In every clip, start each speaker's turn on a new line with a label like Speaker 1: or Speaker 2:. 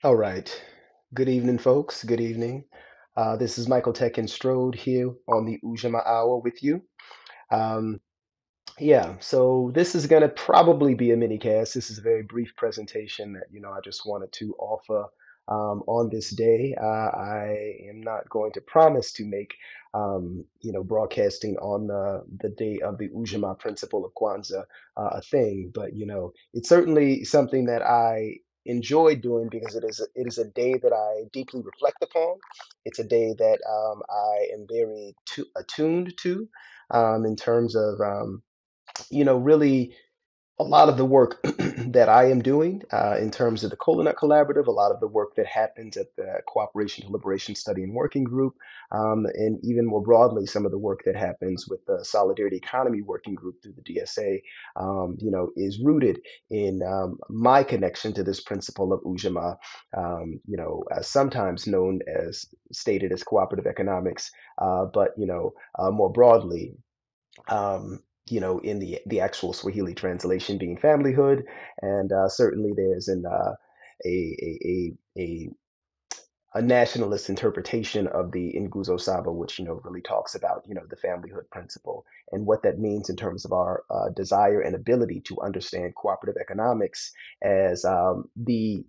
Speaker 1: All right. Good evening, folks. Good evening. This is Michael Tech and Strode here on the Ujamaa Hour with you. Um, so this is going to probably be a mini cast. This is a very brief presentation that, I just wanted to offer on this day. I am not going to promise to make, broadcasting on the day of the Ujamaa principle of Kwanzaa a thing, but, it's certainly something that I enjoy doing because it is a day that I deeply reflect upon. It's a day that I am very attuned to in terms of really a lot of the work that I am doing in terms of the Coconut Collaborative, a lot of the work that happens at the Cooperation to Liberation Study and Working Group, and even more broadly, some of the work that happens with the Solidarity Economy Working Group through the DSA, is rooted in my connection to this principle of Ujamaa, sometimes known as stated as cooperative economics, but more broadly in the actual Swahili translation being familyhood, and certainly there's a a nationalist interpretation of the Nguzo Saba, which really talks about the familyhood principle and what that means in terms of our desire and ability to understand cooperative economics as the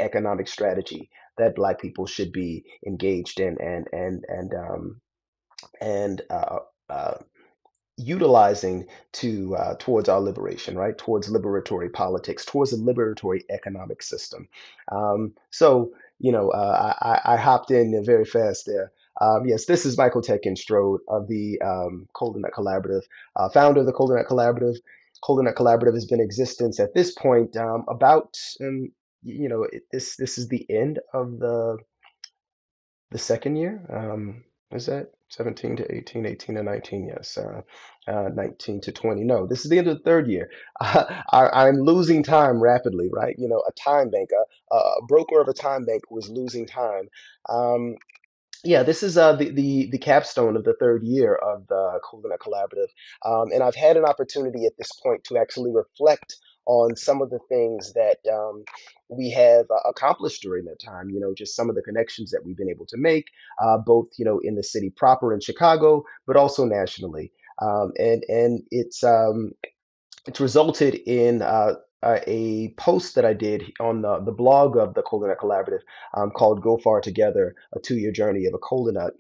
Speaker 1: economic strategy that Black people should be engaged in and uh, utilizing to towards our liberation, right? Towards liberatory politics, towards a liberatory economic system. I hopped in very fast there. Yes, this is Michael Teckenstrode of the Coldernut Collaborative, founder of the Coldernut Collaborative. Coldernut Collaborative has been in existence at this point about, this is the end of the second year. Is that 17 to 18, 18 to 19? Yes. 19 to 20. No, this is the end of the third year. I'm losing time rapidly, right? A time bank, a broker of a time bank was losing time. Um, yeah, this is the capstone of the third year of the Coconut Collaborative, and I've had an opportunity at this point to actually reflect on some of the things that we have accomplished during that time. Just some of the connections that we've been able to make, both in the city proper in Chicago, but also nationally. And it's resulted in a post that I did on the blog of the Coconut Collaborative called Go Far Together, a 2 year journey of a coconut.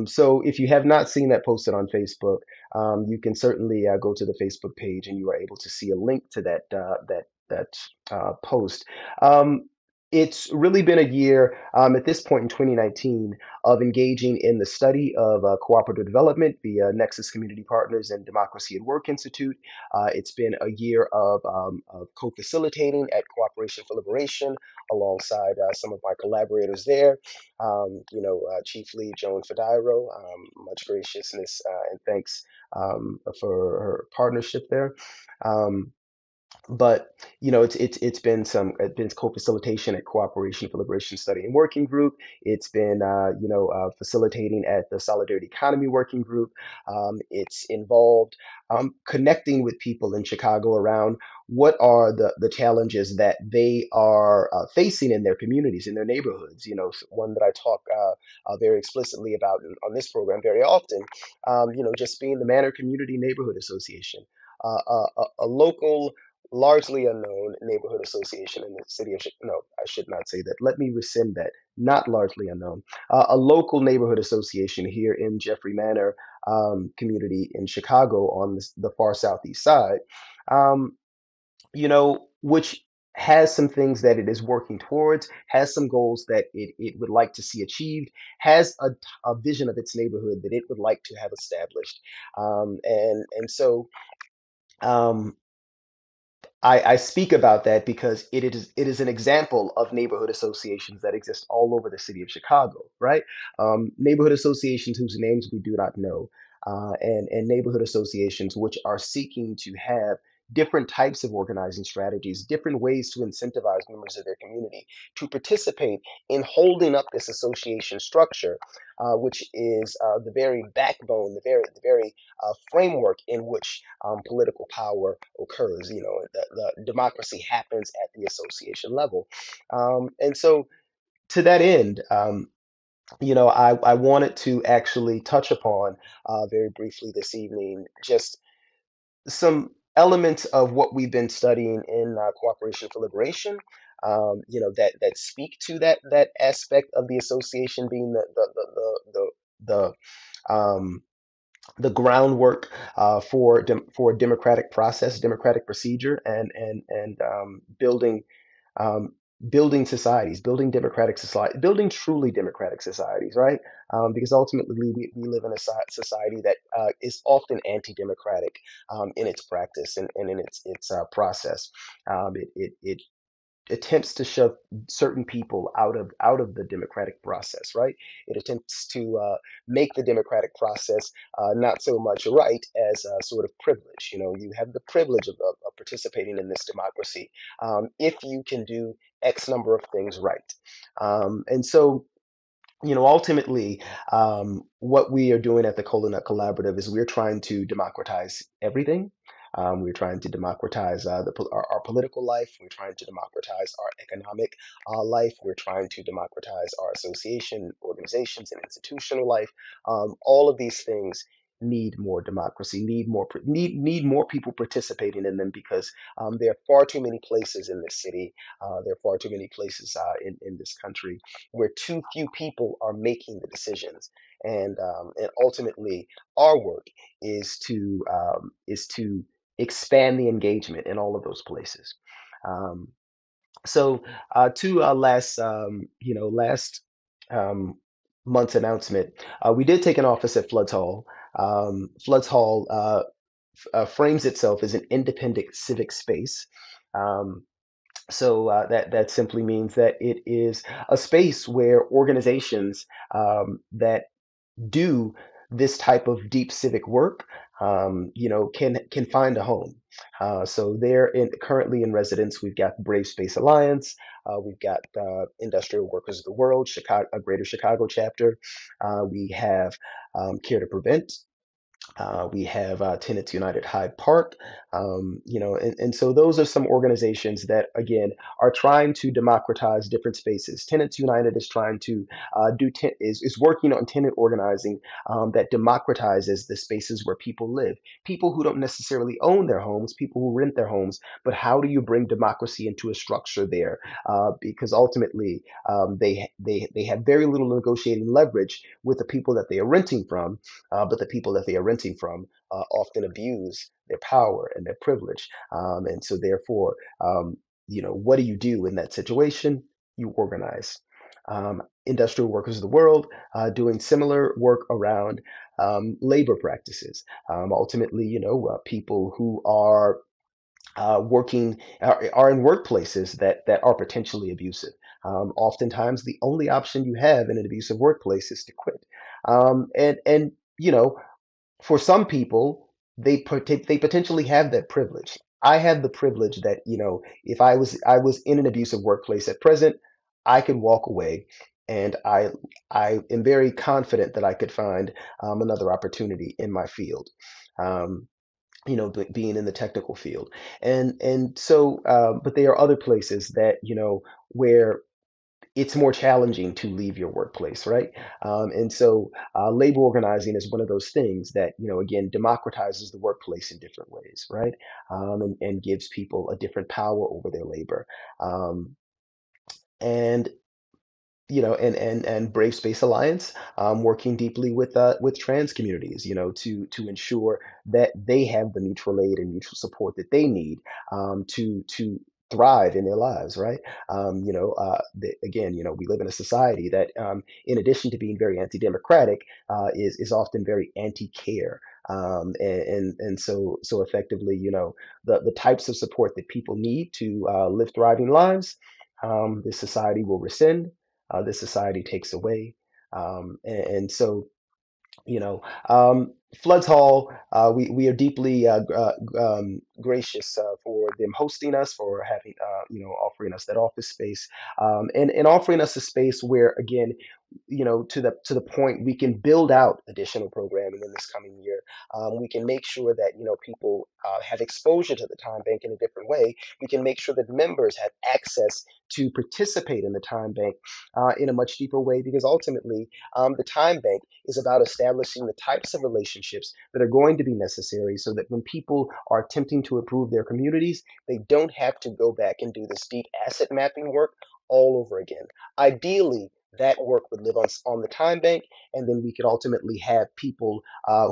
Speaker 1: So if you have not seen that posted on Facebook, you can certainly go to the Facebook page and you are able to see a link to that post. It's really been a year at this point in 2019 of engaging in the study of cooperative development via Nexus Community Partners and Democracy at Work Institute. It's been a year of co-facilitating at Cooperation for Liberation alongside some of my collaborators there, chiefly Joan Fadairo, much graciousness and thanks for her partnership there. Um, but it's been co-facilitation at Cooperation for Liberation Study and Working Group. It's been facilitating at the Solidarity Economy Working Group. It's involved connecting with people in Chicago around what are the challenges that they are facing in their communities, in their neighborhoods. One that I talk very explicitly about on this program very often. Just being the Manor Community Neighborhood Association, a local largely unknown neighborhood association in the city of no, I should not say that. Let me rescind that. Not largely unknown. A local neighborhood association here in Jeffrey Manor community in Chicago on the far southeast side, which has some things that it is working towards, has some goals that it would like to see achieved, has a vision of its neighborhood that it would like to have established. And so um, I speak about that because it is an example of neighborhood associations that exist all over the city of Chicago, right? Neighborhood associations whose names we do not know, and neighborhood associations which are seeking to have different types of organizing strategies, different ways to incentivize members of their community to participate in holding up this association structure, which is the very backbone, the very framework in which political power occurs. The democracy happens at the association level. And so, to that end, I wanted to actually touch upon very briefly this evening just some elements of what we've been studying in cooperation for liberation. That speak to that aspect of the association being um, the groundwork for democratic process, democratic procedure, and um, building societies, building democratic society, building truly democratic societies, right? Because ultimately we live in a society that is often anti-democratic in its practice and in its process. It attempts to shove certain people out of the democratic process, right? It attempts to make the democratic process not so much a right as a sort of privilege. You have the privilege of participating in this democracy if you can do X number of things right. And so ultimately, what we are doing at the Coconut Collaborative is we're trying to democratize everything. We're trying to democratize our political life. We're trying to democratize our economic life. We're trying to democratize our association, organizations, and institutional life. All of these things need more democracy, need more people participating in them because there are far too many places in this city. There are far too many places in this country where too few people are making the decisions. And ultimately, our work is to expand the engagement in all of those places. Um, so to last um, month's announcement, we did take an office at Floods Hall. Floods Hall frames itself as an independent civic space. Um, that simply means that it is a space where organizations that do this type of deep civic work, can find a home. So they're currently in residence. We've got Brave Space Alliance. We've got Industrial Workers of the World, Chicago, a Greater Chicago chapter. We have Care to Prevent. We have Tenants United Hyde Park, and so those are some organizations that, again, are trying to democratize different spaces. Tenants United is trying to is working on tenant organizing that democratizes the spaces where people live. People who don't necessarily own their homes, people who rent their homes, but how do you bring democracy into a structure there? Because ultimately, they have very little negotiating leverage with the people that they are renting from, but the people that they are renting from often abuse their power and their privilege. And so, therefore, what do you do in that situation? You organize. Industrial Workers of the World doing similar work around labor practices. Ultimately, people who are working are in workplaces that are potentially abusive. Oftentimes, the only option you have in an abusive workplace is to quit. And for some people, they potentially have that privilege. I have the privilege that if I was in an abusive workplace at present, I could walk away, and I am very confident that I could find another opportunity in my field. Um, being in the technical field, and so, but there are other places that where it's more challenging to leave your workplace, right? And so, labor organizing is one of those things that, again, democratizes the workplace in different ways, right? And gives people a different power over their labor. Um, and and Brave Space Alliance, working deeply with trans communities, to ensure that they have the mutual aid and mutual support that they need to thrive in their lives, right? Again, we live in a society that, in addition to being very anti-democratic, is often very anti-care. And so effectively, the types of support that people need to live thriving lives, this society will rescind, this society takes away. And so you know. Floods Hall, we are deeply gracious for them hosting us, for having offering us that office space, and offering us a space where, again, to the point, we can build out additional programming in this coming year. We can make sure that people have exposure to the time bank in a different way. We can make sure that members have access to participate in the time bank in a much deeper way, because ultimately, the time bank is about establishing the types of relationships that are going to be necessary, so that when people are attempting to improve their communities, they don't have to go back and do this deep asset mapping work all over again. Ideally, that work would live on the time bank, and then we could ultimately have people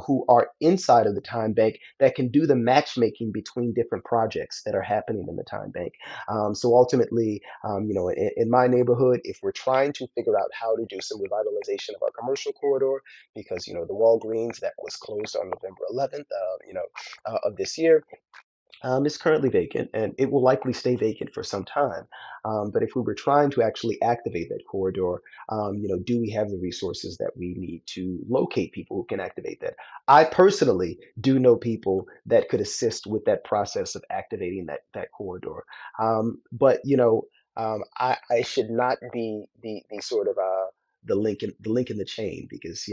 Speaker 1: who are inside of the time bank that can do the matchmaking between different projects that are happening in the time bank. So ultimately, in my neighborhood, if we're trying to figure out how to do some revitalization of our commercial corridor, because the Walgreens that was closed on November 11th, of this year, is currently vacant, and it will likely stay vacant for some time. But if we were trying to actually activate that corridor, do we have the resources that we need to locate people who can activate that? I personally do know people that could assist with that process of activating that corridor. But I should not be the sort of the link in the chain, because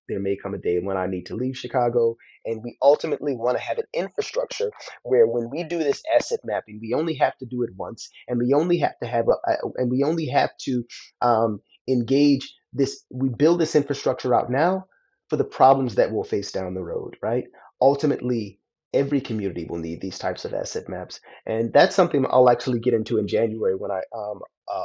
Speaker 1: there may come a day when I need to leave Chicago, and we ultimately want to have an infrastructure where, when we do this asset mapping, we only have to do it once, and we only have to and we only have to engage this. We build this infrastructure out now for the problems that we'll face down the road, right? Ultimately, every community will need these types of asset maps, and that's something I'll actually get into in January, when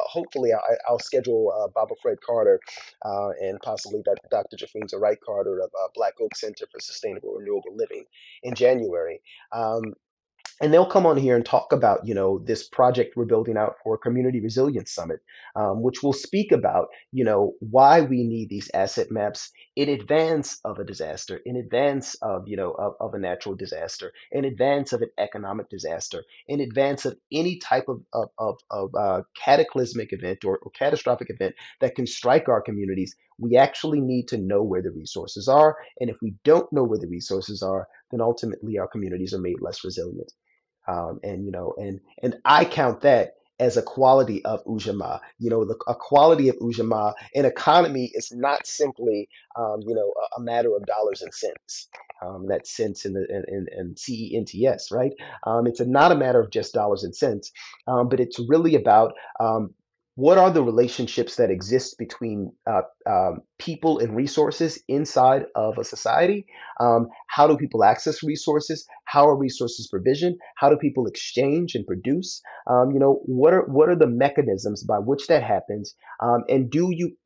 Speaker 1: hopefully I'll schedule Baba Fred Carter and possibly Dr. Jafin Wright Carter of Black Oak Center for Sustainable Renewable Living in January. Um, and they'll come on here and talk about this project we're building out for Community Resilience Summit, which will speak about why we need these asset maps in advance of a disaster, in advance of of a natural disaster, in advance of an economic disaster, in advance of any type of cataclysmic event, or catastrophic event that can strike our communities. We actually need to know where the resources are, and if we don't know where the resources are, then ultimately our communities are made less resilient. And I count that as a quality of Ujamaa. A quality of Ujamaa. An economy is not simply a matter of dollars and cents. That cents in CENTS, right? It's not a matter of just dollars and cents, but it's really about what are the relationships that exist between people and resources inside of a society. How do people access resources? How are resources provisioned? How do people exchange and produce? What are the mechanisms by which that happens? And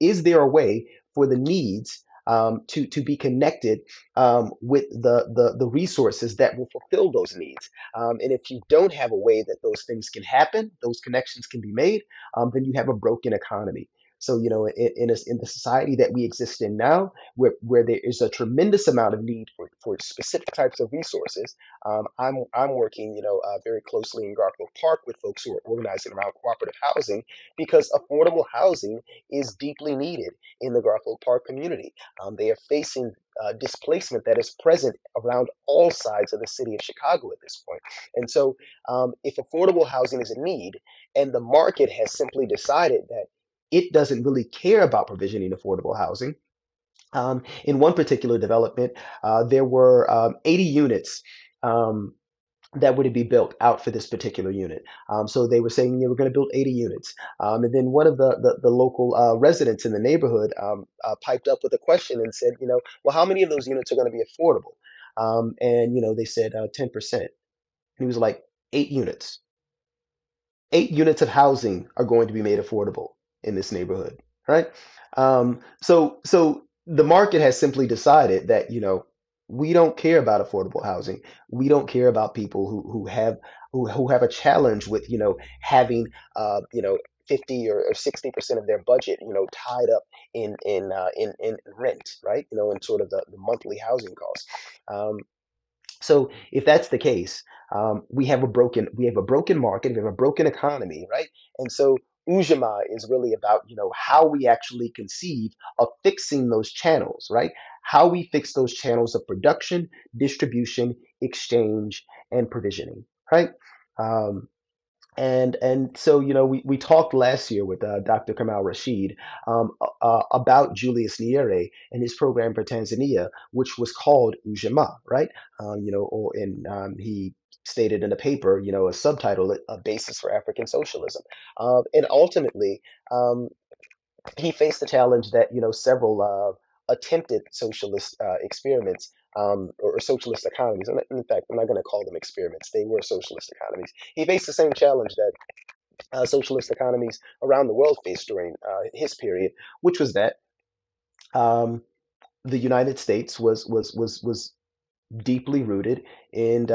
Speaker 1: is there a way for the needs to be connected with the resources that will fulfill those needs? And if you don't have a way that those things can happen, those connections can be made, then you have a broken economy. So, in the society that we exist in now, where there is a tremendous amount of need for specific types of resources, I'm working, very closely in Garfield Park with folks who are organizing around cooperative housing, because affordable housing is deeply needed in the Garfield Park community. They are facing displacement that is present around all sides of the city of Chicago at this point. And so, if affordable housing is a need, and the market has simply decided that it doesn't really care about provisioning affordable housing. In one particular development, there were 80 units um, that would be built out for this particular unit. So they were saying, we're going to build 80 units. And then one of the local residents in the neighborhood piped up with a question and said, well, how many of those units are going to be affordable? And they said 10%. And he was like, 8 units. 8 units of housing are going to be made affordable in this neighborhood, right? So the market has simply decided that we don't care about affordable housing. We don't care about people who have a challenge with having 50 or 60% of their budget tied up in rent, right? In sort of the monthly housing costs. So if that's the case, we have a broken market, we have a broken economy, right? And so Ujamaa is really about, how we actually conceive of fixing those channels, right? How we fix those channels of production, distribution, exchange, and provisioning, right? Um, and so, we talked last year with Dr. Kamal Rashid about Julius Nyerere and his program for Tanzania, which was called Ujamaa, right? He stated in the paper, a subtitle, a basis for African socialism. And ultimately, um, he faced the challenge that, several attempted socialist experiments, or socialist economies. In fact, I'm not going to call them experiments. They were socialist economies. He faced the same challenge that socialist economies around the world faced during his period, which was that um, the United States was deeply rooted in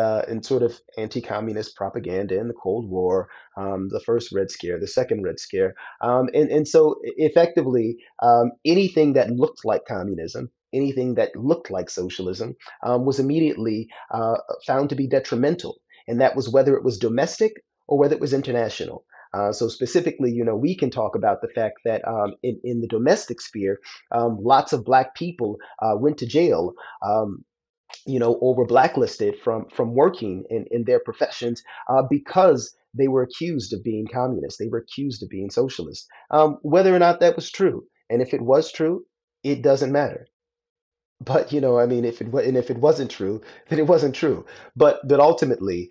Speaker 1: sort of anti-communist propaganda in the Cold War, the first Red Scare, the second Red Scare, and so effectively anything that looked like communism. Anything that looked like socialism was immediately found to be detrimental, and that was whether it was domestic or whether it was international. So specifically, we can talk about the fact that in the domestic sphere, lots of Black people went to jail, or were blacklisted from working in their professions because they were accused of being communist. They were accused of being socialist. Whether or not that was true, and if it was true, it doesn't matter. But I mean, if it wasn't true, then it wasn't true. But ultimately,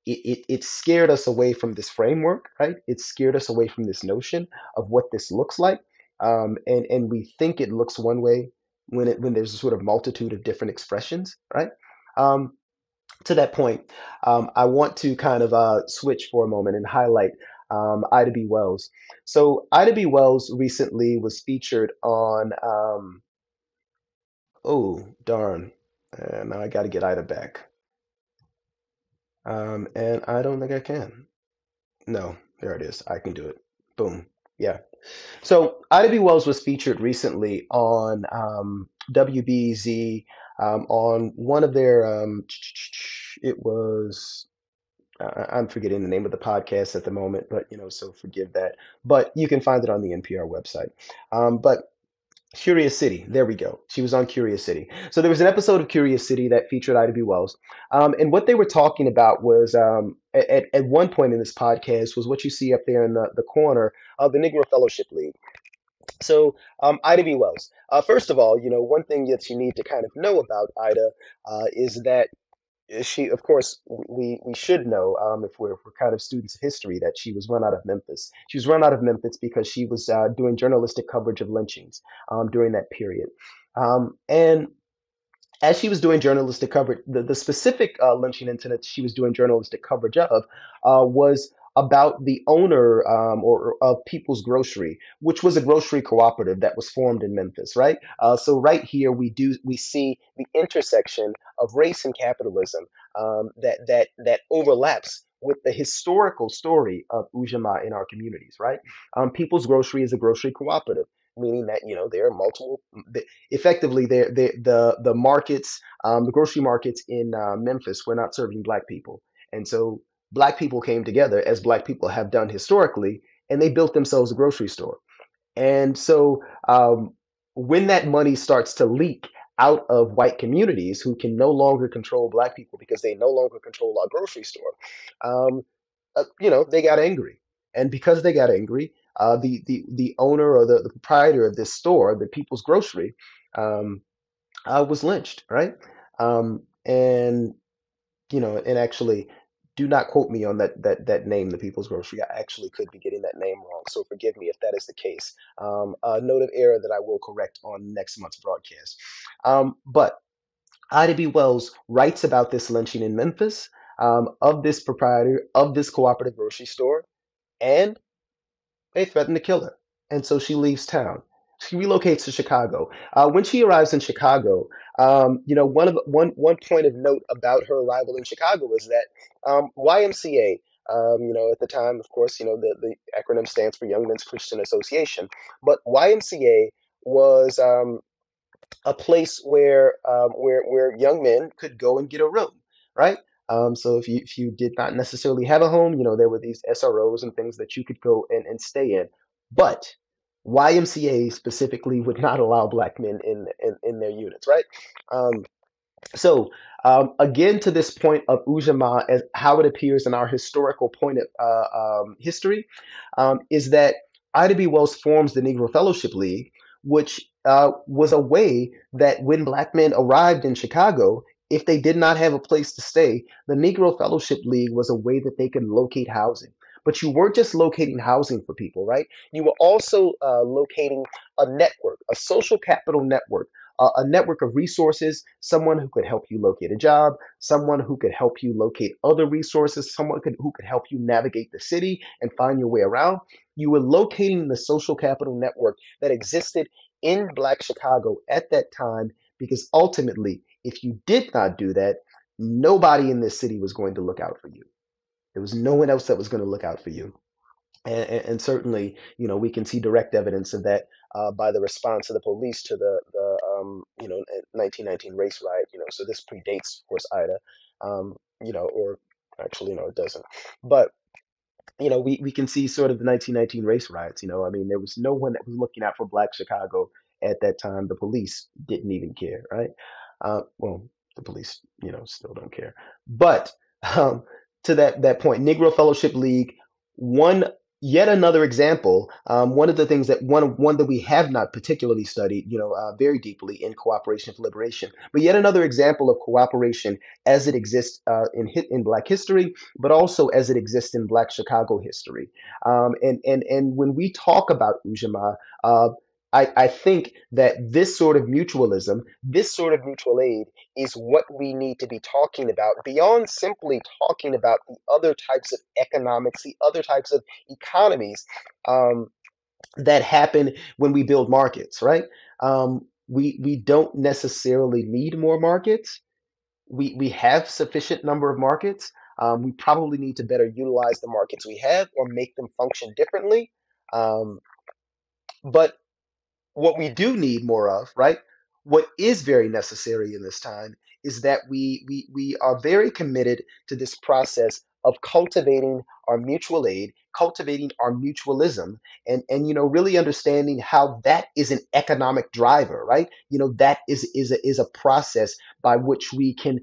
Speaker 1: it scared us away from this framework, right? It scared us away from this notion of what this looks like, and we think it looks one way when there's a sort of multitude of different expressions, right? Um, to that point, I want to kind of switch for a moment and highlight Ida B. Wells. So Ida B. Wells recently was featured on. Oh, darn. Now I got to get Ida back. And I don't think I can. No, there it is. I can do it. Boom. Yeah. So Ida B. Wells was featured recently on WBZ on one of their, it was, I'm forgetting the name of the podcast at the moment, but, so forgive that. But you can find it on the NPR website. But Curious City. There we go. She was on Curious City. So there was an episode of Curious City that featured Ida B. Wells. And what they were talking about was at one point in this podcast was what you see up there in the corner of the Negro Fellowship League. So Ida B. Wells. First of all, one thing that you need to kind of know about Ida is that she, of course, we should know if we're kind of students of history that she was run out of Memphis. She was run out of Memphis because she was doing journalistic coverage of lynchings during that period. And as she was doing journalistic coverage, the specific lynching incident she was doing journalistic coverage of was about the owner or of People's Grocery, which was a grocery cooperative that was formed in Memphis, right? So right here we see the intersection of race and capitalism that overlaps with the historical story of Ujamaa in our communities, right? People's Grocery is a grocery cooperative, meaning that there are multiple effectively the markets, the grocery markets in Memphis were not serving Black people, and so Black people came together as Black people have done historically, and they built themselves a grocery store. And so when that money starts to leak out of white communities who can no longer control Black people because they no longer control our grocery store, um, they got angry, and because they got angry, the owner or the proprietor of this store, the People's Grocery, um, was lynched, right? And and actually, do not quote me on that name, the People's Grocery. I actually could be getting that name wrong, so forgive me if that is the case. A note of error that I will correct on next month's broadcast. But Ida B. Wells writes about this lynching in Memphis, of this proprietor of this cooperative grocery store, and they threaten to kill her. And so she leaves town. She relocates to Chicago. When she arrives in Chicago, one point of note about her arrival in Chicago is that YMCA, at the time, of course, the acronym stands for Young Men's Christian Association, but YMCA was a place where young men could go and get a room, right? So if you did not necessarily have a home, there were these SROs and things that you could go and stay in. But YMCA specifically would not allow black men in their units, right? Um, so, again, to this point of Ujamaa, as how it appears in our historical point of history, is that Ida B. Wells forms the Negro Fellowship League, which was a way that when black men arrived in Chicago, if they did not have a place to stay, the Negro Fellowship League was a way that they could locate housing. But you weren't just locating housing for people, right? You were also locating a network, a social capital network, a network of resources, someone who could help you locate a job, someone who could help you locate other resources, who could help you navigate the city and find your way around. You were locating the social capital network that existed in Black Chicago at that time because ultimately, if you did not do that, nobody in this city was going to look out for you. There was no one else that was going to look out for you. And certainly, we can see direct evidence of that by the response of the police to the 1919 race riot. So this predates, of course, Ida, or actually, no, it doesn't. But we can see sort of the 1919 race riots. I mean, there was no one that was looking out for Black Chicago at that time. The police didn't even care, right? Well, the police, still don't care. But um, to that point, Negro Fellowship League, one yet another example. One of the things that one that we have not particularly studied, very deeply in cooperation for liberation, but yet another example of cooperation as it exists in Black history, but also as it exists in Black Chicago history. And when we talk about Ujamaa, I think that this sort of mutualism, this sort of mutual aid, is what we need to be talking about beyond simply talking about the other types of economics, the other types of economies um, that happen when we build markets, right? We don't necessarily need more markets. We have sufficient number of markets. We probably need to better utilize the markets we have or make them function differently. Um, but what we do need more of, right? What is very necessary in this time is that we are very committed to this process of cultivating our mutual aid, cultivating our mutualism, and really understanding how that is an economic driver, right? That is a process by which we can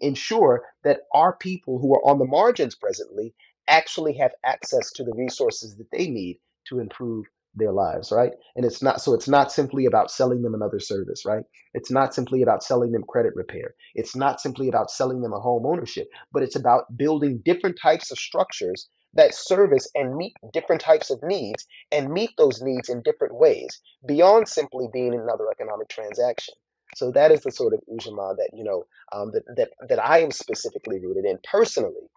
Speaker 1: ensure that our people who are on the margins presently actually have access to the resources that they need to improve their lives, right? And it's not simply about selling them another service, right? It's not simply about selling them credit repair. It's not simply about selling them a home ownership, but it's about building different types of structures that service and meet different types of needs and meet those needs in different ways beyond simply being another economic transaction. So that is the sort of Ujamaa that that I am specifically rooted in personally.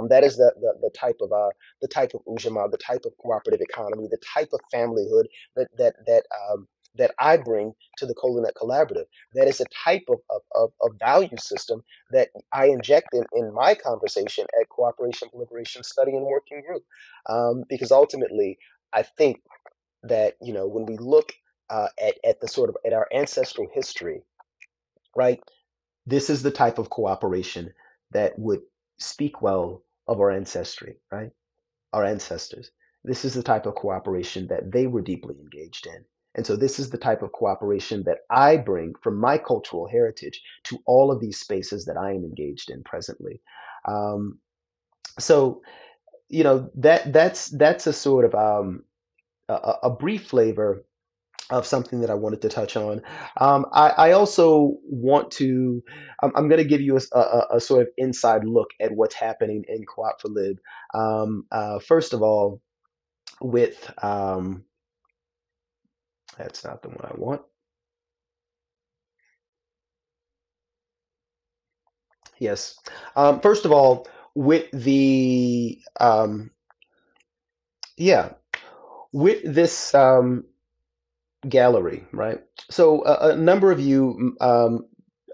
Speaker 1: That is the type of Ujamaa, the type of cooperative economy, the type of familyhood that I bring to the Colonet Collaborative. That is a type of value system that I inject in my conversation at Cooperation for Liberation Study and Working Group. Because ultimately, I think that when we look at the sort of at our ancestral history, right? This is the type of cooperation that would speak well of our ancestry, right? Our ancestors. This is the type of cooperation that they were deeply engaged in. And so this is the type of cooperation that I bring from my cultural heritage to all of these spaces that I am engaged in presently. Um, so, that's a sort of a brief flavor of something that I wanted to touch on. I also want to, I'm going to give you a sort of inside look at what's happening in Co-op for Lib. First of all, with, that's not the one I want. Yes. First of all, with yeah, with this gallery, right? So a number of you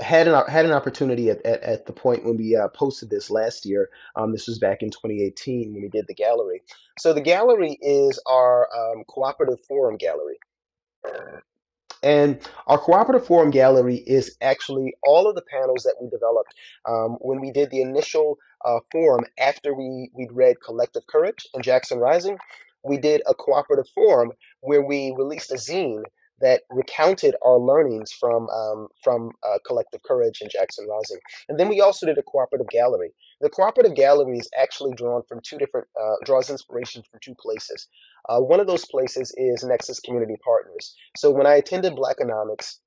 Speaker 1: had an opportunity at the point when we posted this last year. This was back in 2018 when we did the gallery. So the gallery is our cooperative forum gallery. And our cooperative forum gallery is actually all of the panels that we developed when we did the initial forum after we'd read Collective Courage and Jackson Rising. We did a cooperative forum where we released a zine that recounted our learnings from Collective Courage and Jackson Rising. And then we also did a cooperative gallery. The cooperative gallery is actually drawn from two different draws inspiration from two places. One of those places is Nexus Community Partners. So when I attended Blackonomics,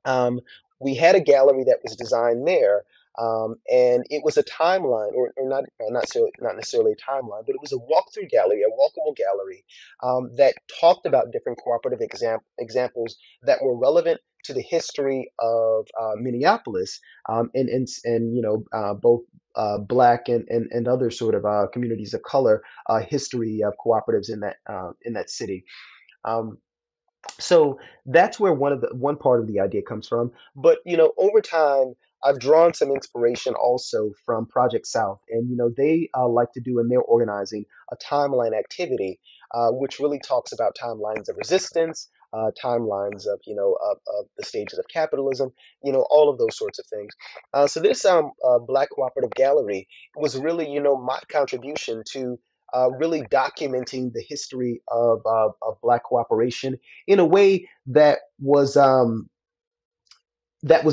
Speaker 1: um, we had a gallery that was designed there, and it was a timeline, or not necessarily a timeline, but it was a walkthrough gallery, a walkable gallery that talked about different cooperative examples that were relevant to the history of Minneapolis, and both black and other sort of communities of color history of cooperatives in that city. Um, so that's where one part of the idea comes from. But over time, I've drawn some inspiration also from Project South, and they like to do in their organizing a timeline activity, which really talks about timelines of resistance, timelines of of the stages of capitalism, all of those sorts of things. So this Black Cooperative Gallery was really my contribution to really documenting the history of Black cooperation in a way that was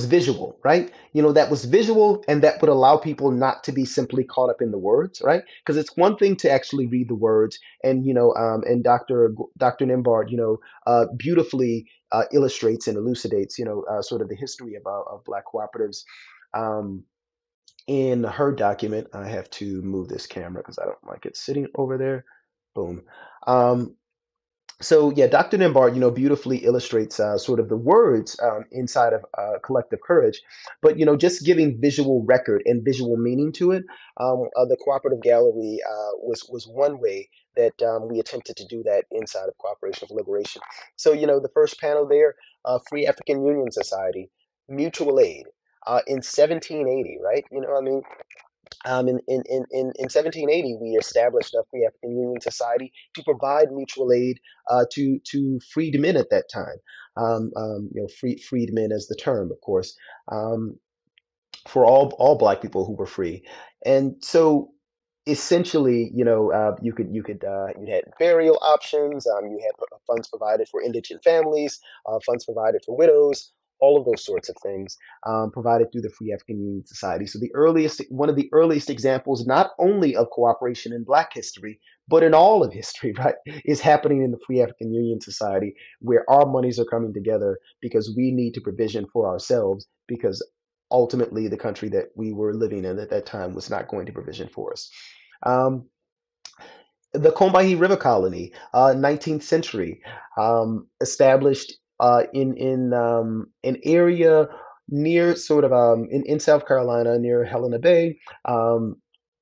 Speaker 1: visual, right? That was visual and that would allow people not to be simply caught up in the words, right? Because it's one thing to actually read the words, and Dr. Nimbard, beautifully illustrates and elucidates, sort of the history of Black cooperatives. Um, in her document, I have to move this camera because I don't like it sitting over there. Boom. Um, so yeah, Dr. Nimbard, beautifully illustrates sort of the words inside of Collective Courage, but just giving visual record and visual meaning to it. The Cooperative Gallery was one way that we attempted to do that inside of Cooperation for Liberation. So the first panel there, Free African Union Society, mutual aid. In 1780, right? I mean, in 1780, we established a Free African Union Society to provide mutual aid to freedmen at that time. Freedmen as the term, of course, for all Black people who were free. And so essentially, you had burial options, you had funds provided for indigent families, funds provided for widows, all of those sorts of things provided through the Free African Union Society. So one of the earliest examples, not only of cooperation in Black history, but in all of history, right, is happening in the Free African Union Society, where our monies are coming together because we need to provision for ourselves because ultimately the country that we were living in at that time was not going to provision for us. Um, the Combahee River Colony, 19th century, established in an area near sort of in South Carolina near Helena Bay,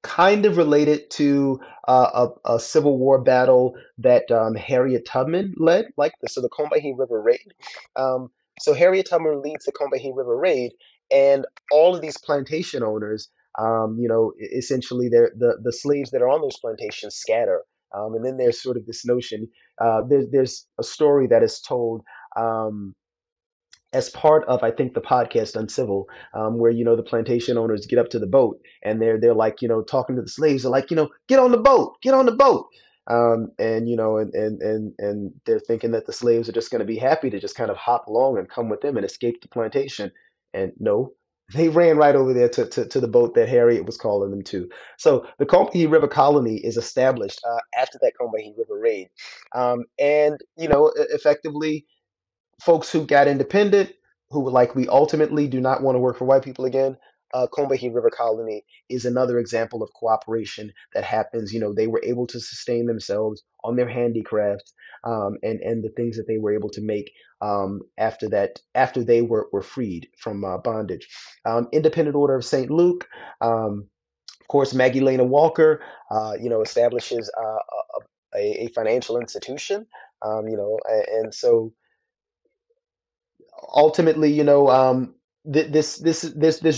Speaker 1: kind of related to a Civil War battle that Harriet Tubman led, so the Combahee River Raid. Um, so Harriet Tubman leads the Combahee River Raid, and all of these plantation owners essentially the slaves that are on those plantations scatter. And then there's sort of this notion, there's a story that is told um, as part of, I think, the podcast Uncivil, where, the plantation owners get up to the boat and they're like, talking to the slaves, they're like, get on the boat, get on the boat. And and they're thinking that the slaves are just going to be happy to just kind of hop along and come with them and escape the plantation. And no, they ran right over there to the boat that Harriet was calling them to. So the Combahee River Colony is established after that Combahee River raid. And, effectively, folks who got independent, who were like, we ultimately do not want to work for white people again. Combahee River Colony is another example of cooperation that happens. They were able to sustain themselves on their handicrafts, and the things that they were able to make after that, after they were freed from bondage. Independent Order of St. Luke, of course, Maggie Lena Walker, establishes a financial institution, and so ultimately, there's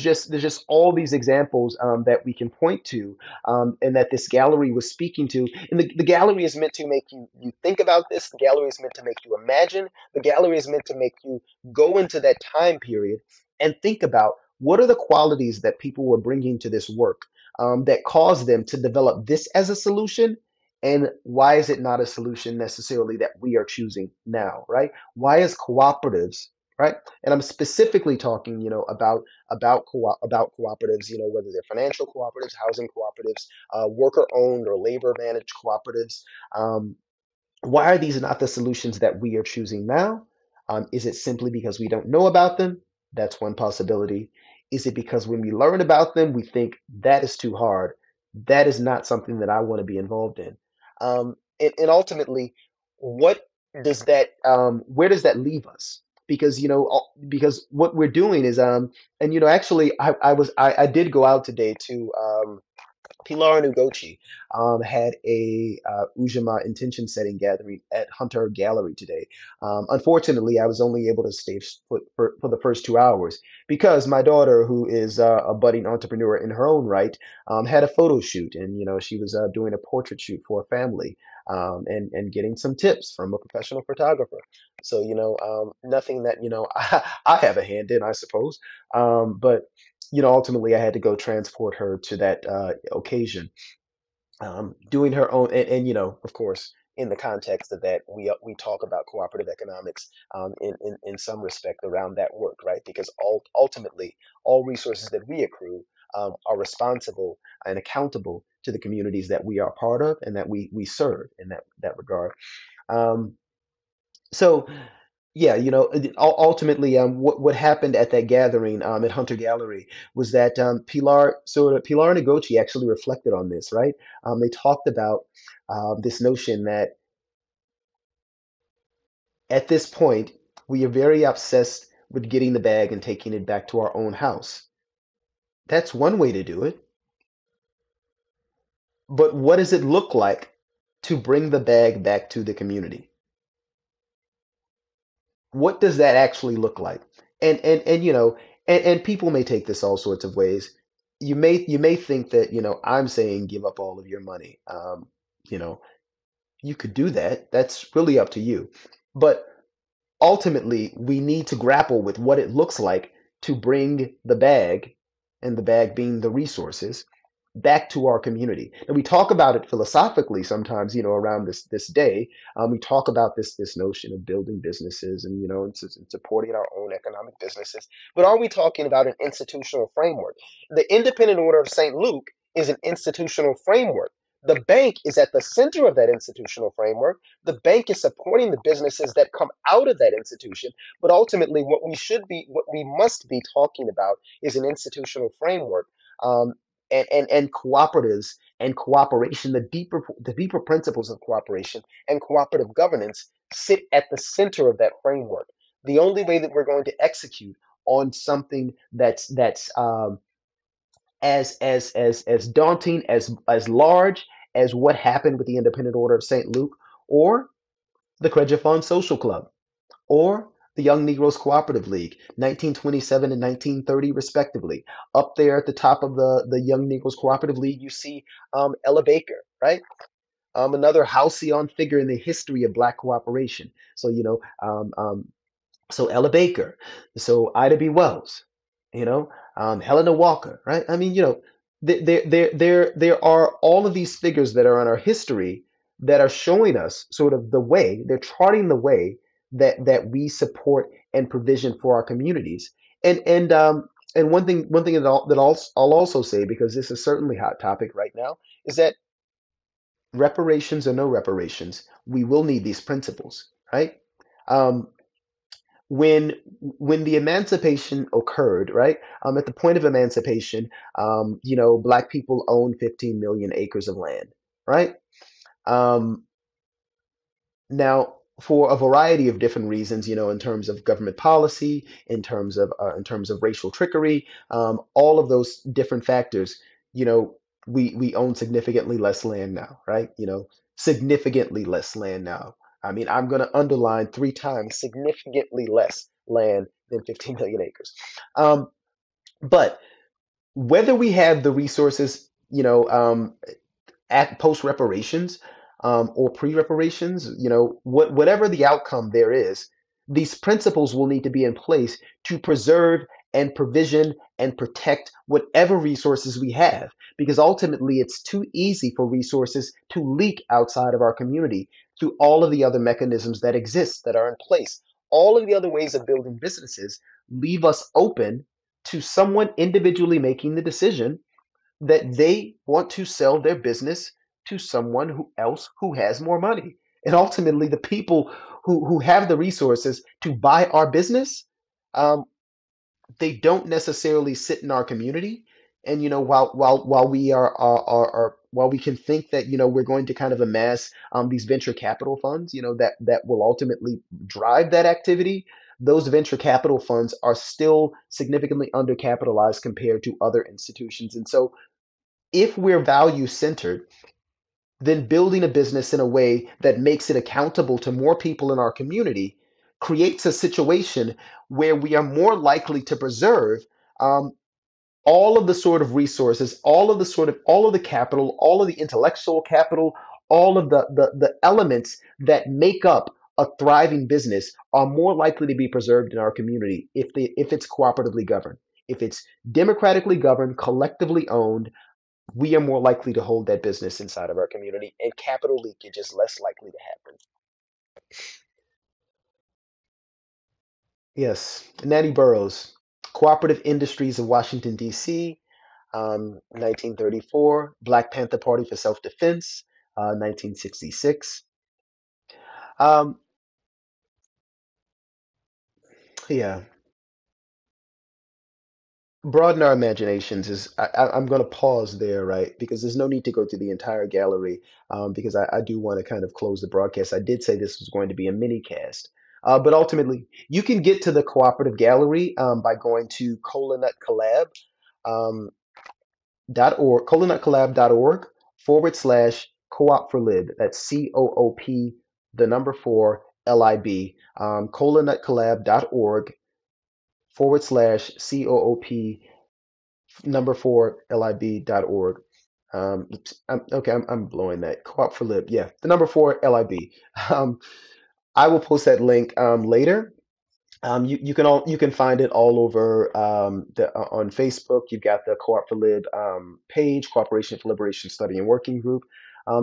Speaker 1: just all these examples that we can point to, and that this gallery was speaking to. And the gallery is meant to make you think about this. The gallery is meant to make you imagine. The gallery is meant to make you go into that time period and think about what are the qualities that people were bringing to this work, that caused them to develop this as a solution. And why is it not a solution necessarily that we are choosing now, right? Why is cooperatives, right? And I'm specifically talking, about cooperatives, whether they're financial cooperatives, housing cooperatives, worker-owned or labor-managed cooperatives. Um, why are these not the solutions that we are choosing now? Is it simply because we don't know about them? That's one possibility. Is it because when we learn about them, we think that is too hard? That is not something that I want to be involved in. And ultimately, what where does that leave us? Because because what we're doing is and actually I did go out today to Pilar Nugochi had a Ujamaa intention setting gathering at Hunter Gallery today. Unfortunately, I was only able to stay for the first 2 hours because my daughter, who is a budding entrepreneur in her own right, had a photo shoot, and she was doing a portrait shoot for a family, and getting some tips from a professional photographer. So nothing that I have a hand in, I suppose, but ultimately I had to go transport her to that occasion, doing her own, and of course, in the context of that, we talk about cooperative economics, in some respect around that work, right? Because ultimately, all resources that we accrue are responsible and accountable to the communities that we are part of and that we serve in that regard. Um, so yeah, ultimately, what happened at that gathering at Hunter Gallery was that Pilar Ngochi actually reflected on this, right? They talked about this notion that at this point we are very obsessed with getting the bag and taking it back to our own house. That's one way to do it, but what does it look like to bring the bag back to the community? What does that actually look like? And and people may take this all sorts of ways. You may think that I'm saying give up all of your money. You know you could do that. That's really up to you. But ultimately, we need to grapple with what it looks like to bring the bag, and the bag being the resources, back to our community. And we talk about it philosophically sometimes, around this day. We talk about this notion of building businesses and and supporting our own economic businesses. But are we talking about an institutional framework? The Independent Order of St. Luke is an institutional framework. The bank is at the center of that institutional framework. The bank is supporting the businesses that come out of that institution. But ultimately, what we must be talking about is an institutional framework, um, and cooperatives and cooperation. The deeper principles of cooperation and cooperative governance sit at the center of that framework. The only way that we're going to execute on something that's as daunting, as large as what happened with the Independent Order of St. Luke, or the Credit Social Club, or the Young Negroes Cooperative League, 1927 and 1930, respectively. Up there at the top of the Young Negroes Cooperative League, you see Ella Baker, right? Another halcyon figure in the history of Black cooperation. So, so Ella Baker, so Ida B. Wells, Helena Walker, right? I mean, there are all of these figures that are in our history that are showing us sort of the way, they're charting the way that we support and provision for our communities. And one thing that I'll also say, because this is certainly a hot topic right now, is that reparations or no reparations, we will need these principles, right? Um, when the emancipation occurred, right? At the point of emancipation, black people owned 15 million acres of land, right? Um, Now, for a variety of different reasons, in terms of government policy, in terms of racial trickery, all of those different factors, you know, we own significantly less land now, right? Significantly less land now. I mean, I'm going to underline three times significantly less land than 15 million acres. Um, but whether we have the resources, at post reparations or pre reparations, whatever the outcome there is, these principles will need to be in place to preserve and provision and protect whatever resources we have. Because ultimately, it's too easy for resources to leak outside of our community through all of the other mechanisms that exist that are in place. All of the other ways of building businesses leave us open to someone individually making the decision that they want to sell their business to someone who else who has more money. And ultimately, the people who have the resources to buy our business, um, they don't necessarily sit in our community. And while we while we can think that we're going to kind of amass these venture capital funds, that will ultimately drive that activity. Those venture capital funds are still significantly undercapitalized compared to other institutions. And so if we're value centered, then building a business in a way that makes it accountable to more people in our community creates a situation where we are more likely to preserve um, all of the sort of resources, all of the capital, all of the intellectual capital, all of the elements that make up a thriving business are more likely to be preserved in our community if it's cooperatively governed. If it's democratically governed, collectively owned, we are more likely to hold that business inside of our community, and capital leakage is less likely to happen. Yes, Nettie Burroughs, Cooperative Industries of Washington, D.C., 1934, Black Panther Party for Self-Defense, 1966. Um, yeah, broaden our imaginations is I'm going to pause there, right? Because there's no need to go through the entire gallery, because I do want to kind of close the broadcast. I did say this was going to be a mini cast, but ultimately you can get to the cooperative gallery by going to um, colonutcollab.org /coop for lib. That's COOP, the number four, LIB. Colonutcollab.org /COOP number four, lib.org. I'm blowing that. Co-op for lib. Yeah, the number four, lib. Um, I will post that link later. You can find it all over on Facebook. You've got the Co-op for Lib page, Cooperation for Liberation Study and Working Group.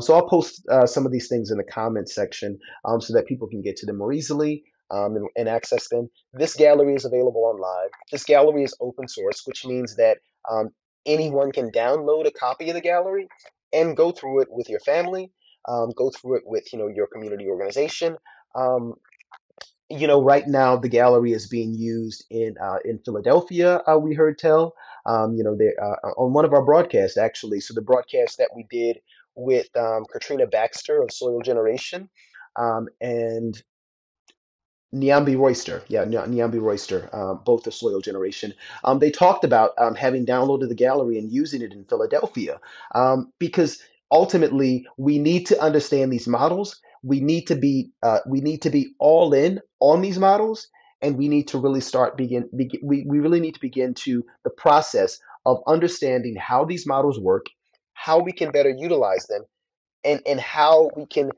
Speaker 1: So I'll post some of these things in the comments section so that people can get to them more easily and access them. This gallery is available online. This gallery is open source, which means that um, anyone can download a copy of the gallery and go through it with your family, go through it with your community organization. Um, right now the gallery is being used in Philadelphia. We heard tell, they on one of our broadcasts actually. So the broadcast that we did with Katrina Baxter of Soil Generation, and Nyambi Royster, yeah, Nyambi Royster, both the Soil Generation. They talked about having downloaded the gallery and using it in Philadelphia, because ultimately we need to understand these models. We need to be all in on these models, and we need to really we really need to begin to the process of understanding how these models work, how we can better utilize them, and how we can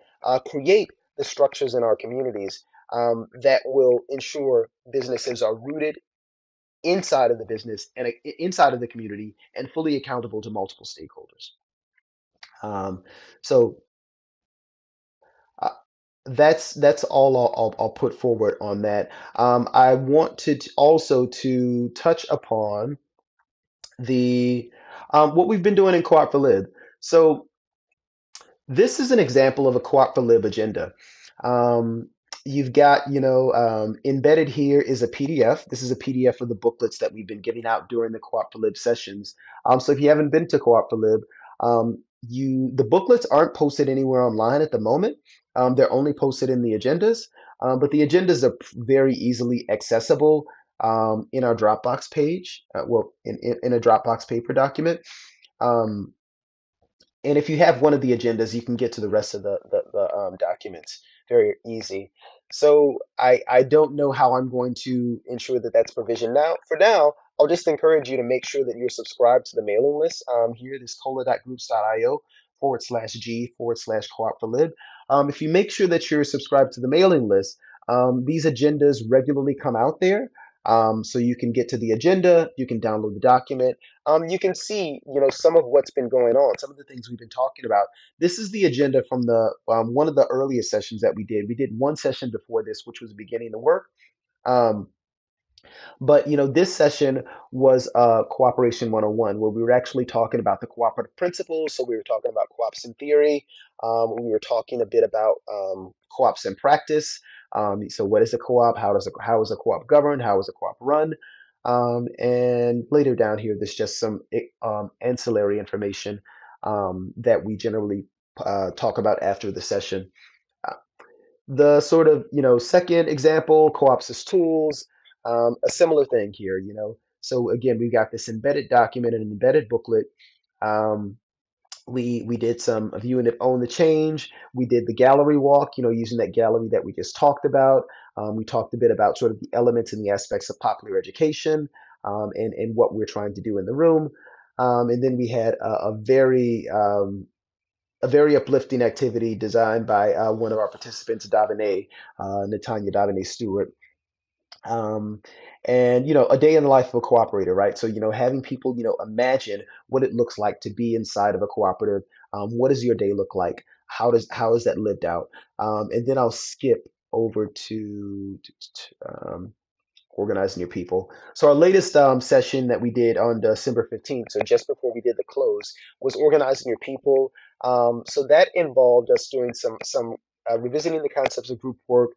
Speaker 1: create the structures in our communities that will ensure businesses are rooted inside of the business and inside of the community and fully accountable to multiple stakeholders. Um, so uh, that's all I'll put forward on that. I want to also to touch upon the what we've been doing in Co-op for Lib. So this is an example of a co-op for lib agenda. Um, you've got, embedded here is a PDF. This is a PDF of the booklets that we've been giving out during the co-op for lib sessions. So if you haven't been to co-op for lib, the booklets aren't posted anywhere online at the moment. They're only posted in the agendas, but the agendas are very easily accessible in our Dropbox page. In a Dropbox paper document. Um, and if you have one of the agendas, you can get to the rest of documents. Very easy. So I don't know how I'm going to ensure that that's provisioned now. For now, I'll just encourage you to make sure that you're subscribed to the mailing list. Here, this cola.groups.io /G/co-op for lib. If you make sure that you're subscribed to the mailing list, these agendas regularly come out there. So you can get to the agenda, you can download the document, you can see, some of what's been going on, some of the things we've been talking about. This is the agenda from the one of the earliest sessions that we did. We did one session before this, which was beginning the work. Um, but this session was Cooperation 101, where we were actually talking about the cooperative principles. So we were talking about co-ops in theory. We were talking a bit about co-ops in practice. So what is a co-op? How is a co-op governed? How is a co-op run? And later down here, there's just some ancillary information that we generally talk about after the session. The sort of second example, co-ops as tools, a similar thing here. So again, we got this embedded document and an embedded booklet. um, we did some view and own the change. We did the gallery walk, using that gallery that we just talked about. We talked a bit about sort of the elements and the aspects of popular education, and what we're trying to do in the room. And then we had a very uplifting activity designed by one of our participants, Davine, Natanya Davine Stewart. Um, and a day in the life of a cooperator, right? So having people imagine what it looks like to be inside of a cooperative. What does your day look like? How is that lived out? And then I'll skip over to organizing your people. So our latest session that we did on December 15th, so just before we did the close, was organizing your people. So that involved us doing some revisiting the concepts of group work,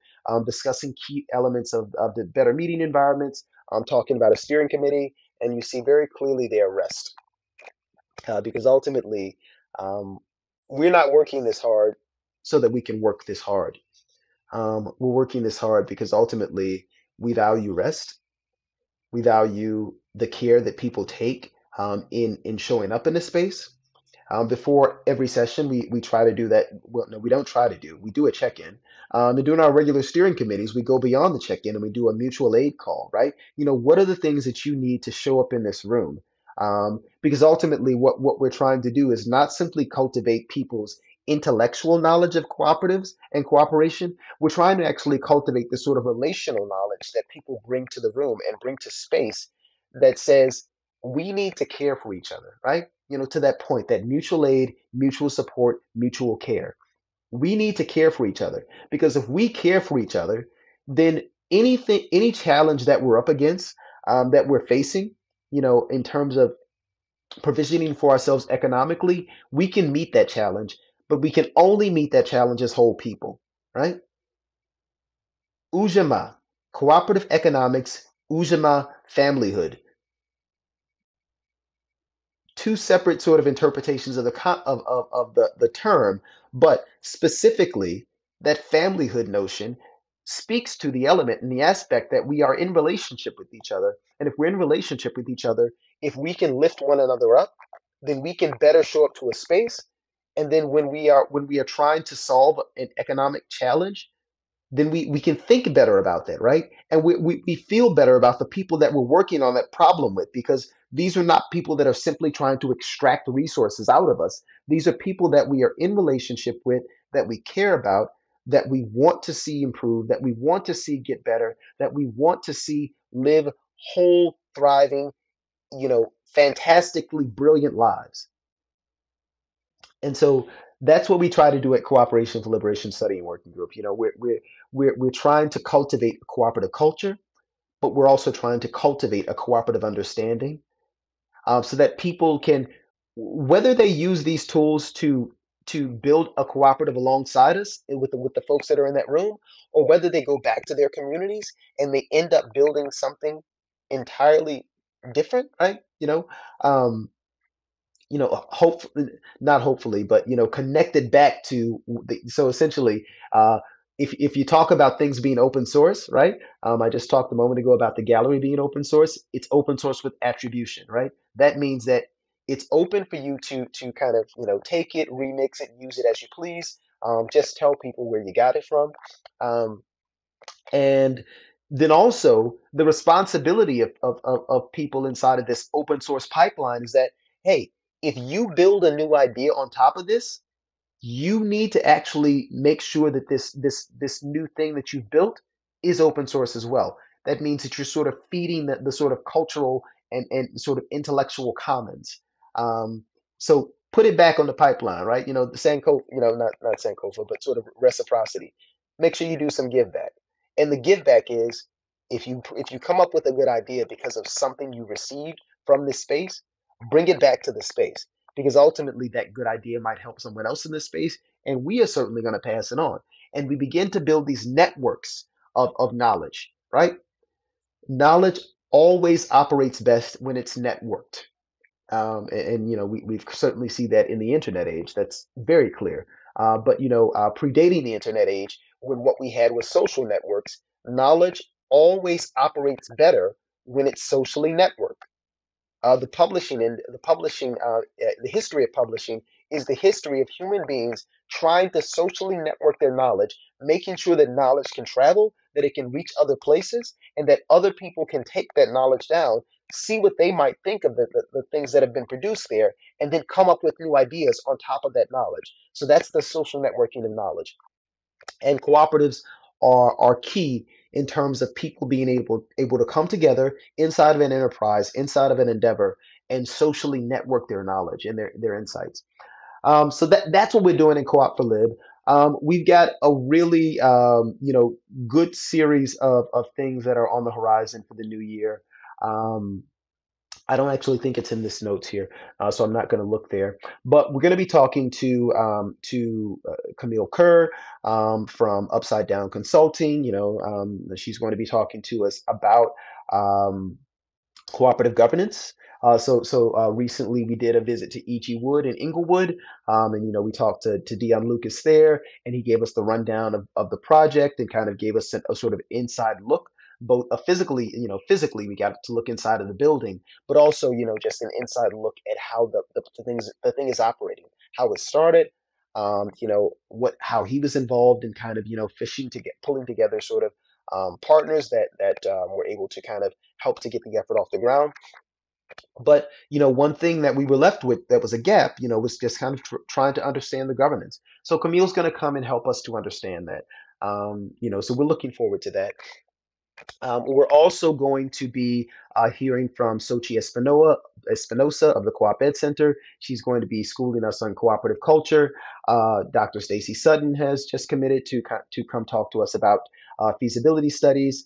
Speaker 1: discussing key elements of the better meeting environments, talking about a steering committee, and you see very clearly their rest, because ultimately we're not working this hard so that we can work this hard. We're working this hard because ultimately we value rest. We value the care that people take in showing up in a space. Before every session, we try to do that. Well, no, we don't try to do. We do a check-in. And during our regular steering committees, we go beyond the check-in and we do a mutual aid call, right? What are the things that you need to show up in this room? Because ultimately, what we're trying to do is not simply cultivate people's intellectual knowledge of cooperatives and cooperation. We're trying to actually cultivate the sort of relational knowledge that people bring to the room and bring to space that says we need to care for each other, right? To that point, that mutual aid, mutual support, mutual care. We need to care for each other because if we care for each other, then any challenge that we're up against, that we're facing, in terms of provisioning for ourselves economically, we can meet that challenge, but we can only meet that challenge as whole people, right? Ujamaa, cooperative economics, Ujamaa, familyhood. Two separate sort of interpretations of the term, but specifically that familyhood notion speaks to the element and the aspect that we are in relationship with each other. And if we're in relationship with each other, if we can lift one another up, then we can better show up to a space. And then when we are trying to solve an economic challenge, then we can think better about that, right? And we feel better about the people that we're working on that problem with, because these are not people that are simply trying to extract resources out of us. These are people that we are in relationship with, that we care about, that we want to see improve, that we want to see get better, that we want to see live whole, thriving, fantastically brilliant lives. And so that's what we try to do at Cooperation for Liberation Study and Working Group. We're trying to cultivate a cooperative culture, but we're also trying to cultivate a cooperative understanding, so that people can, whether they use these tools to build a cooperative alongside us and with the folks that are in that room, or whether they go back to their communities and they end up building something entirely different, right? Um, hopefully, not hopefully, but connected back to so essentially, if you talk about things being open source, right? I just talked a moment ago about the gallery being open source. It's open source with attribution, right? That means that it's open for you to kind of take it, remix it, use it as you please. Just tell people where you got it from. Um, and then also the responsibility of people inside of this open source pipeline is that, hey, if you build a new idea on top of this, you need to actually make sure that this new thing that you've built is open source as well. That means that you're sort of feeding the sort of cultural and sort of intellectual commons. Um, so put it back on the pipeline, right? The Sankofa, not Sankofa, but sort of reciprocity. Make sure you do some give back. And the give back is if you come up with a good idea because of something you received from this space, bring it back to the space because ultimately that good idea might help someone else in this space, and we are certainly going to pass it on. And we begin to build these networks of knowledge, right? Knowledge always operates best when it's networked. And we've certainly see that in the internet age. That's very clear. But predating the internet age, when what we had was social networks, knowledge always operates better when it's socially networked. The history of publishing is the history of human beings trying to socially network their knowledge, making sure that knowledge can travel, that it can reach other places, and that other people can take that knowledge down, see what they might think of the things that have been produced there, and then come up with new ideas on top of that knowledge. So that's the social networking of knowledge. And cooperatives are key in terms of people being able to come together inside of an enterprise, inside of an endeavor, and socially network their knowledge and their insights. So that's what we're doing in Co-op for Lib. We've got a really good series of things that are on the horizon for the new year. Um, I don't actually think it's in this notes here, so I'm not going to look there. But we're going to be talking to Camille Kerr from Upside Down Consulting. She's going to be talking to us about um, cooperative governance. So recently we did a visit to E.G. Wood in Inglewood, and we talked to Dion Lucas there, and he gave us the rundown of the project and kind of gave us a sort of inside look, both physically we got to look inside of the building, but also just an inside look at how the thing is operating, how it started. What how he was involved in kind of fishing to get pulling together sort of partners that were able to kind of help to get the effort off the ground. But one thing that we were left with that was a gap, was just kind of trying to understand the governance. So Camille's going to come and help us to understand that. So we're looking forward to that. We're also going to be hearing from Sochi Espinosa of the Co-op Ed Center. She's going to be schooling us on cooperative culture. Dr. Stacy Sutton has just committed to come talk to us about feasibility studies.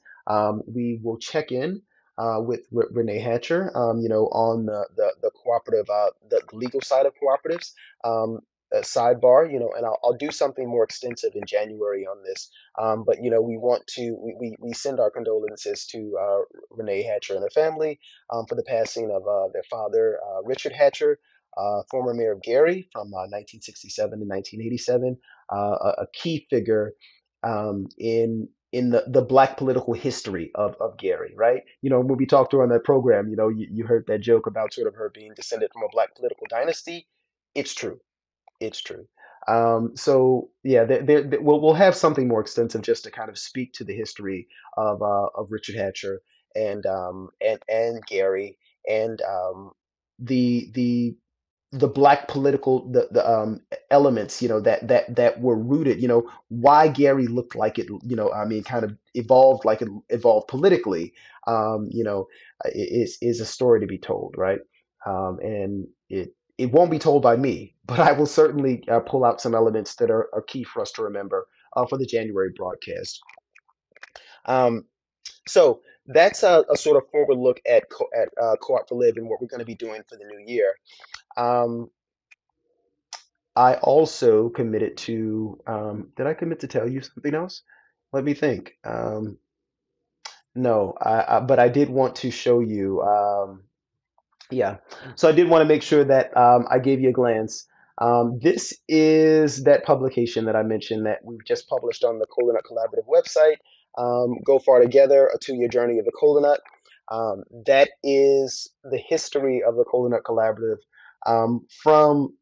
Speaker 1: We will check in with Renee Hatcher, on the cooperative, the legal side of cooperatives. Sidebar, and I'll do something more extensive in January on this. But we want to we send our condolences to Renee Hatcher and her family for the passing of their father, Richard Hatcher, former mayor of Gary from 1967 to 1987, a key figure in the Black political history of Gary, right? When we talked to her on that program, you heard that joke about sort of her being descended from a Black political dynasty. It's true. It's true. So yeah, we'll have something more extensive just to kind of speak to the history of Richard Hatcher and Gary and the the black political the elements that were rooted, why Gary looked like it, I mean kind of evolved like it evolved politically, is a story to be told, right? And it won't be told by me, but I will certainly pull out some elements that are key for us to remember for the January broadcast. Um, so that's a sort of forward look at Co-op for Live and what we're going to be doing for the new year. Um, I also committed to, did I commit to tell you something else? Let me think. No, but I did want to show you. Yeah. So I did want to make sure that I gave you a glance. This is that publication that I mentioned that we've just published on the Cola Nut Collaborative website. Go Far Together, a 2-year journey of the Cola Nut. That is the history of the Cola Nut Collaborative from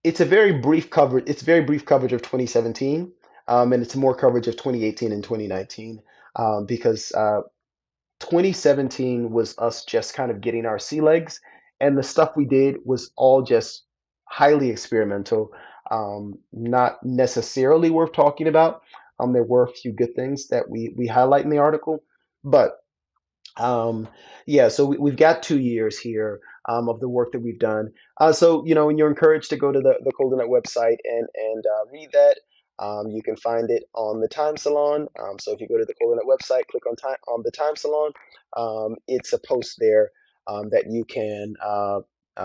Speaker 1: it's a very brief coverage. It's very brief coverage of 2017, and it's more coverage of 2018 and 2019, because 2017 was us just kind of getting our sea legs, and the stuff we did was all just highly experimental, not necessarily worth talking about. There were a few good things that we highlight in the article, but yeah, so we've got 2 years here of the work that we've done. So, and you're encouraged to go to the Coldernut website and read that. You can find it on the Time Salon. So if you go to the Coldernut website, click on the Time Salon. It's a post there that you can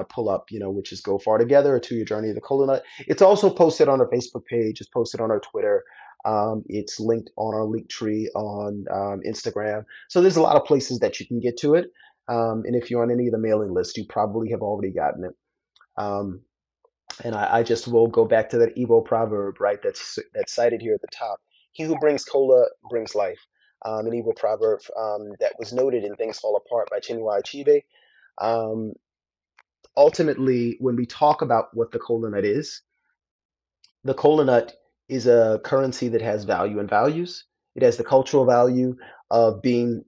Speaker 1: pull up, which is Go Far Together, a 2-year journey of the Coldernut. It's also posted on our Facebook page. It's posted on our Twitter. It's linked on our link tree on Instagram. So there's a lot of places that you can get to it. And if you're on any of the mailing lists, you probably have already gotten it. Um, and I just will go back to that Igbo proverb, right? That's cited here at the top. He who brings cola brings life. An Igbo proverb that was noted in Things Fall Apart by Chinua Achebe. Um, Ultimately, when we talk about what the cola nut is, the kola nut is a currency that has value and values. It has the cultural value of being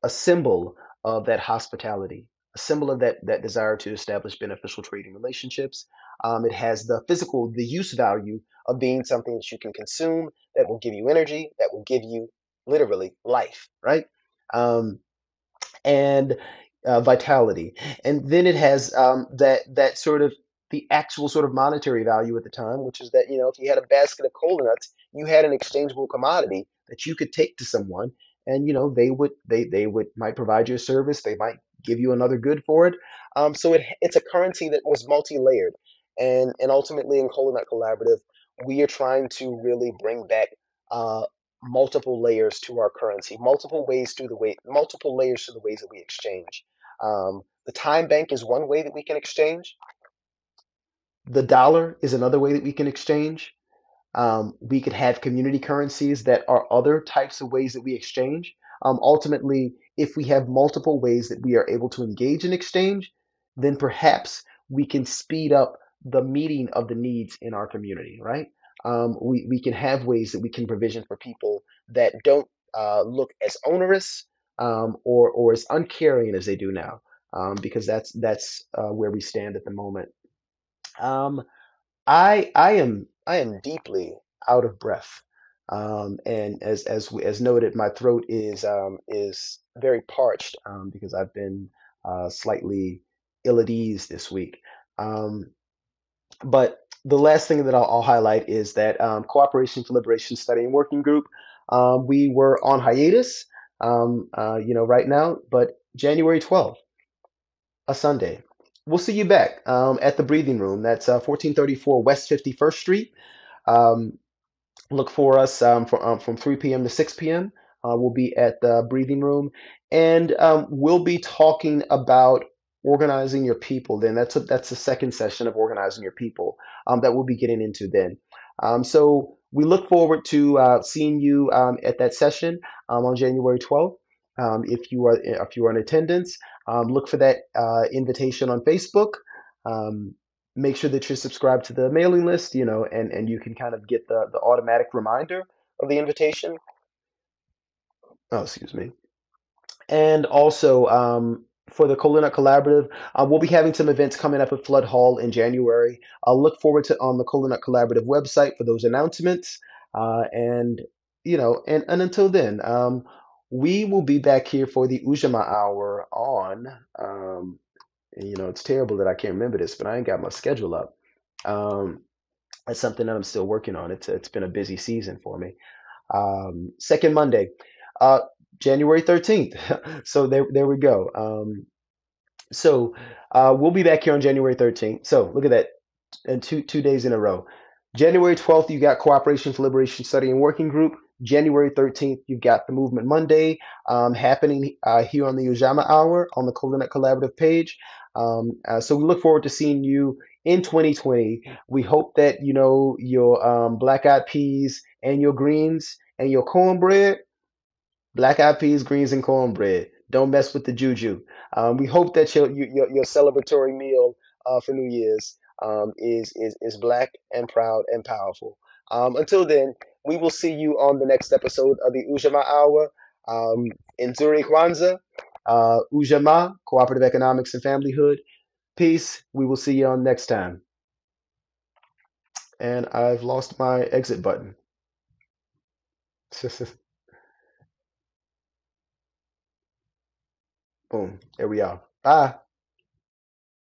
Speaker 1: a symbol of that hospitality, a symbol of that desire to establish beneficial trading relationships. It has the physical, the use value of being something that you can consume, that will give you energy, that will give you literally life, right? Um, and vitality. And then it has that sort of the actual sort of monetary value at the time, which is that if you had a basket of cola nuts, you had an exchangeable commodity that you could take to someone, and they would might provide you a service, they might give you another good for it. So it's a currency that was multi-layered, and ultimately in Cola Nut Collaborative, we are trying to really bring back. Uh, Multiple layers to our currency, multiple layers to the ways that we exchange. The time bank is one way that we can exchange. The dollar is another way that we can exchange. We could have community currencies that are other types of ways that we exchange. Ultimately, if we have multiple ways that we are able to engage in exchange, then perhaps we can speed up the meeting of the needs in our community, right? We can have ways that we can provision for people that don't look as onerous or as uncaring as they do now, because that's where we stand at the moment. Um, I am deeply out of breath, and as noted, my throat is very parched because I've been slightly ill at ease this week. Um, but the last thing that I'll highlight is that Cooperation for Liberation Study and Working Group, we were on hiatus, right now, but January 12th, a Sunday. We'll see you back at the Breathing Room. That's 1434 West 51st Street. Um, Look for us from 3 p.m. to 6 p.m. We'll be at the Breathing Room, and we'll be talking about organizing your people. Then that's the second session of organizing your people that we'll be getting into then. So we look forward to seeing you at that session on January 12th. If you are in attendance, look for that invitation on Facebook. Um, Make sure that you're subscribed to the mailing list, and you can kind of get the automatic reminder of the invitation. Oh, excuse me. And also, for the Colina Collaborative, we'll be having some events coming up at Flood Hall in January. I'll look forward to on the Colina Collaborative website for those announcements. And and until then, we will be back here for the Ujamaa hour on. And, it's terrible that I can't remember this, but I ain't got my schedule up. Um, that's something that I'm still working on. It's been a busy season for me. Second Monday, uh, January 13th. So there we go. So we'll be back here on January 13th. So look at that, and two days in a row. January 12th, you got Cooperation for Liberation Study and Working Group. January 13th, you've got the Movement Monday happening here on the Ujamaa Hour on the Coconut Collaborative page. So we look forward to seeing you in 2020. We hope that your black eyed peas and your greens and your cornbread, black eyed peas, greens, and cornbread. Don't mess with the juju. We hope that your celebratory meal for New Year's is black and proud and powerful. Until then, we will see you on the next episode of the Ujamaa Hour. Nzuri Kwanzaa, Ujamaa, Cooperative Economics and Familyhood. Peace. We will see you on next time. And I've lost my exit button. Boom. There we are. Bye.